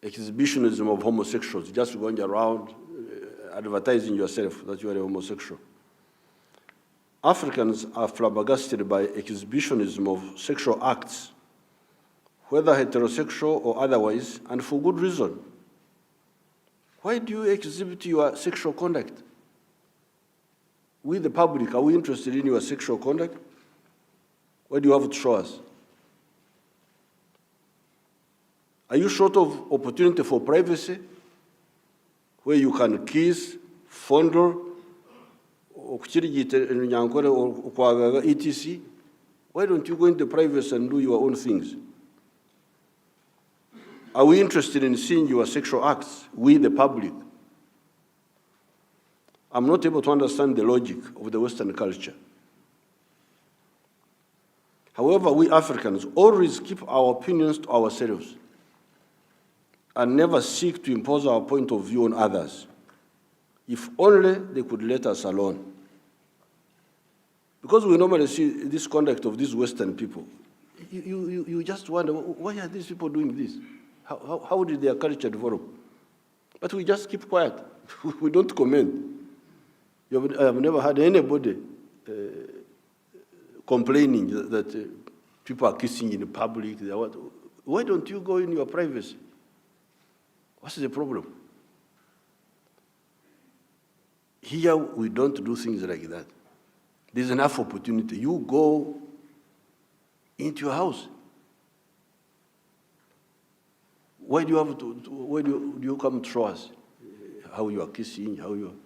exhibitionism of homosexuals, just going around advertising yourself that you are a homosexual. Africans are flabbergasted by exhibitionism of sexual acts, whether heterosexual or otherwise, and for good reason. Why do you exhibit your sexual conduct? We, the public, are we interested in your sexual conduct? Why do you have to show us? Are you short of opportunity for privacy, where you can kiss, fondle, etc.? Why don't you go into privacy and do your own things? Are we interested in seeing your sexual acts, we the public? I'm not able to understand the logic of the Western culture. However, we Africans always keep our opinions to ourselves and never seek to impose our point of view on others. If only they could let us alone. Because we normally see this conduct of these Western people, you just wonder, why are these people doing this? How did their culture develop? But we just keep quiet. We don't comment. I have never had anybody complaining that people are kissing in public. Why don't you go in your privacy? What's the problem? Here, we don't do things like that. There's enough opportunity. You go into your house. Why do you have to? Why do you come to us? How you are kissing? How you?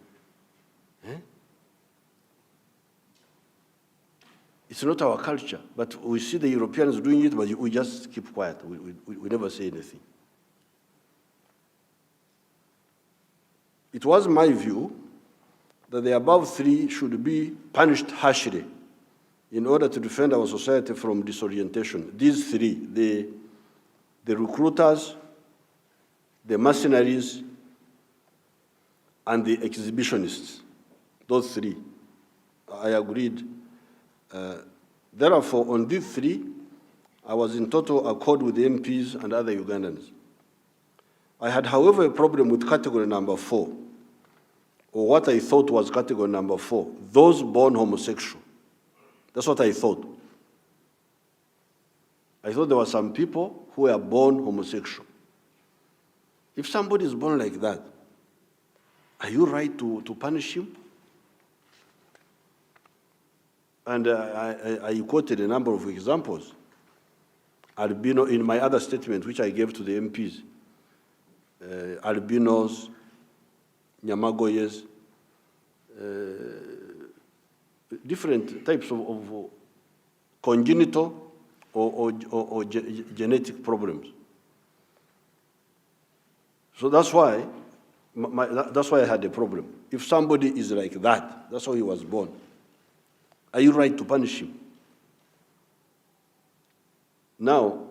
It's not our culture, but we see the Europeans doing it, but we just keep quiet. We never say anything. It was my view that the above three should be punished harshly in order to defend our society from disorientation. These three, the recruiters, the mercenaries, and the exhibitionists, those three, I agreed. Therefore, on these three, I was in total accord with the MPs and other Ugandans. I had, however, a problem with category number 4, or what I thought was category number 4, those born homosexual. That's what I thought. I thought there were some people who were born homosexual. If somebody is born like that, are you right to punish him? And I quoted a number of examples. Albino, in my other statement, which I gave to the MPs, albinos, Nyamagoyes, different types of congenital or genetic problems. So that's why I had a problem. If somebody is like that, that's how he was born, are you right to punish him? Now,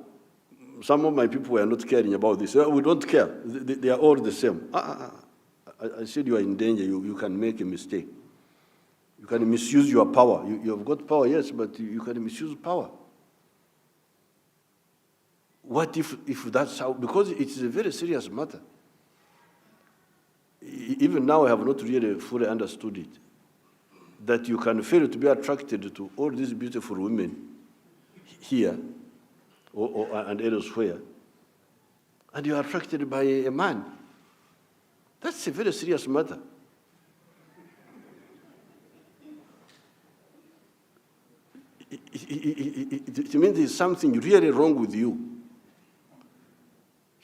some of my people were not caring about this. We don't care. They are all the same. I said you are in danger. You can make a mistake. You can misuse your power. You have got power, yes, but you can misuse power. What if that's how? Because it's a very serious matter. Even now, I have not really fully understood it. That you can fail to be attracted to all these beautiful women here and elsewhere, and you are attracted by a man. That's a very serious matter. It means there's something really wrong with you.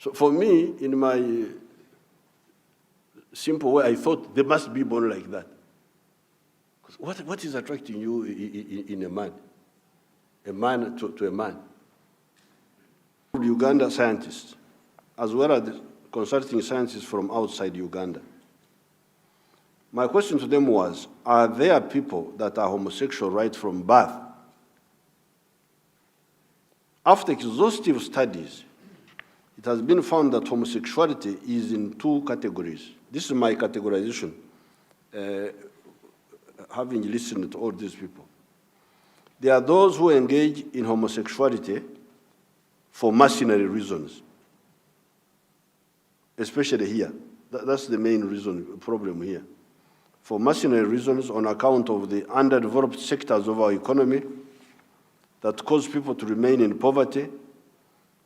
So for me, in my simple way, I thought they must be born like that. What is attracting you in a man? A man to a man? Uganda scientists, as well as consulting scientists from outside Uganda. My question to them was, are there people that are homosexual right from birth? After exhaustive studies, it has been found that homosexuality is in 2 categories. This is my categorization, having listened to all these people. There are those who engage in homosexuality for mercenary reasons. especially here. That's the main problem here. For mercenary reasons, on account of the underdeveloped sectors of our economy that cause people to remain in poverty,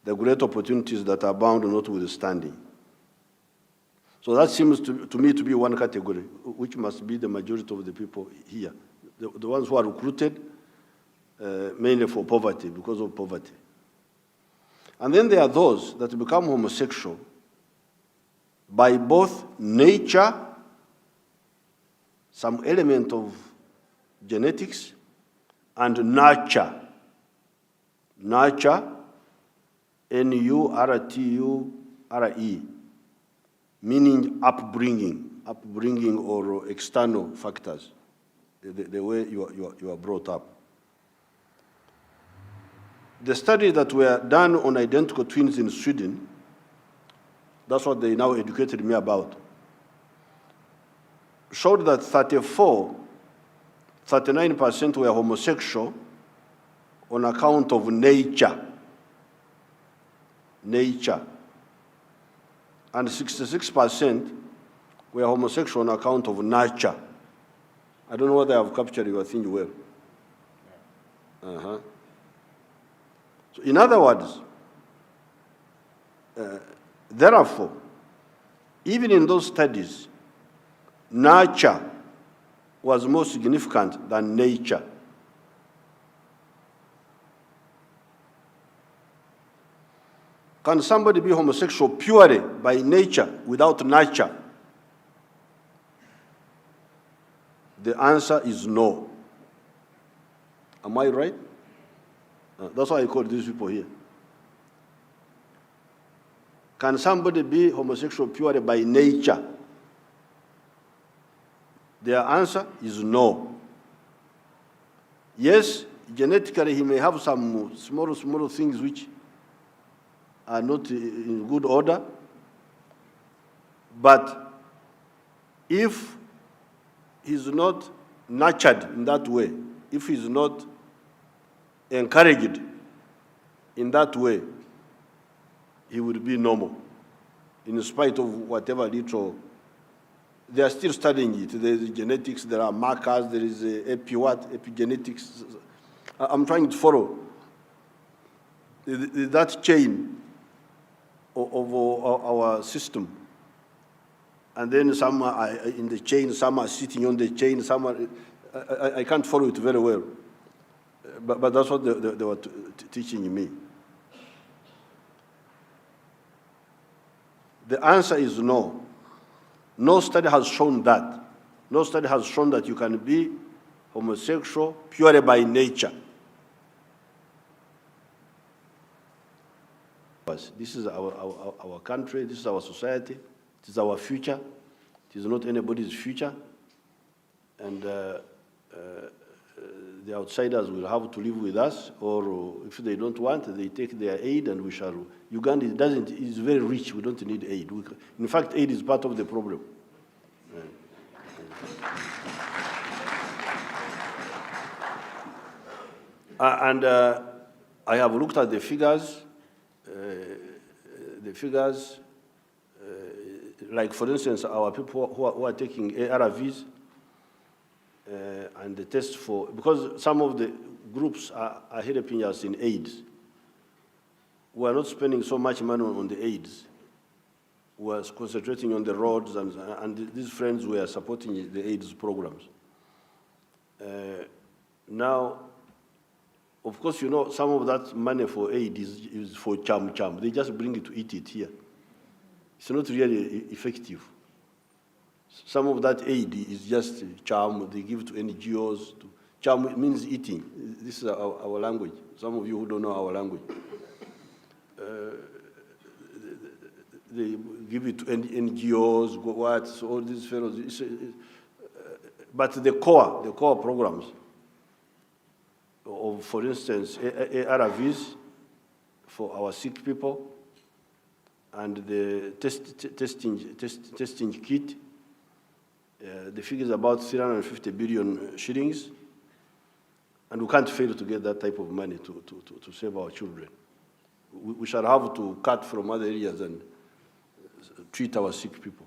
the great opportunities that abound notwithstanding. So that seems to me to be one category, which must be the majority of the people here. The ones who are recruited mainly for poverty, because of poverty. And then there are those that become homosexual by both nature, some element of genetics, and nurture. Nurture, N-U-R-T-U-R-E, meaning upbringing or external factors, the way you are brought up. The studies that were done on identical twins in Sweden, that's what they now educated me about, showed that 39% were homosexual on account of nature. And 66% were homosexual on account of nurture. I don't know whether I have captured your thing well. So in other words, therefore, even in those studies, nurture was more significant than nature. Can somebody be homosexual purely by nature without nurture? The answer is no. Am I right? That's why I call these people here. Can somebody be homosexual purely by nature? Their answer is no. Yes, genetically he may have some small things which are not in good order, but if he's not nurtured in that way, if he's not encouraged in that way, he will be normal, in spite of whatever little. They are still studying it. There is genetics, there are markers, there is epigenetics. I'm trying to follow that chain of our system. And then some are in the chain, some are sitting on the chain, some are, I can't follow it very well. But that's what they were teaching me. The answer is no. No study has shown that. No study has shown that you can be homosexual purely by nature. This is our country, this is our society, it is our future, it is not anybody's future. And the outsiders will have to live with us, or if they don't want, they take their aid and we shall. Uganda is very rich, we don't need aid. In fact, aid is part of the problem. And I have looked at the figures. Like for instance, our people who are taking ARVs and the test for, because some of the groups are helping us in AIDS. We are not spending so much money on the AIDS. We are concentrating on the roads, and these friends were supporting the AIDS programs. Now, of course, you know, some of that money for aid is for cham. They just bring it to eat it here. It's not really effective. Some of that aid is just charm. They give to NGOs. Charm means eating. This is our language. Some of you who don't know our language. They give it to NGOs, what, so all these fellows. But the core programs of, for instance, ARVs for our sick people, and the testing kit, the figure is about 350 billion shillings, and we can't fail to get that type of money to save our children. We shall have to cut from other areas and treat our sick people.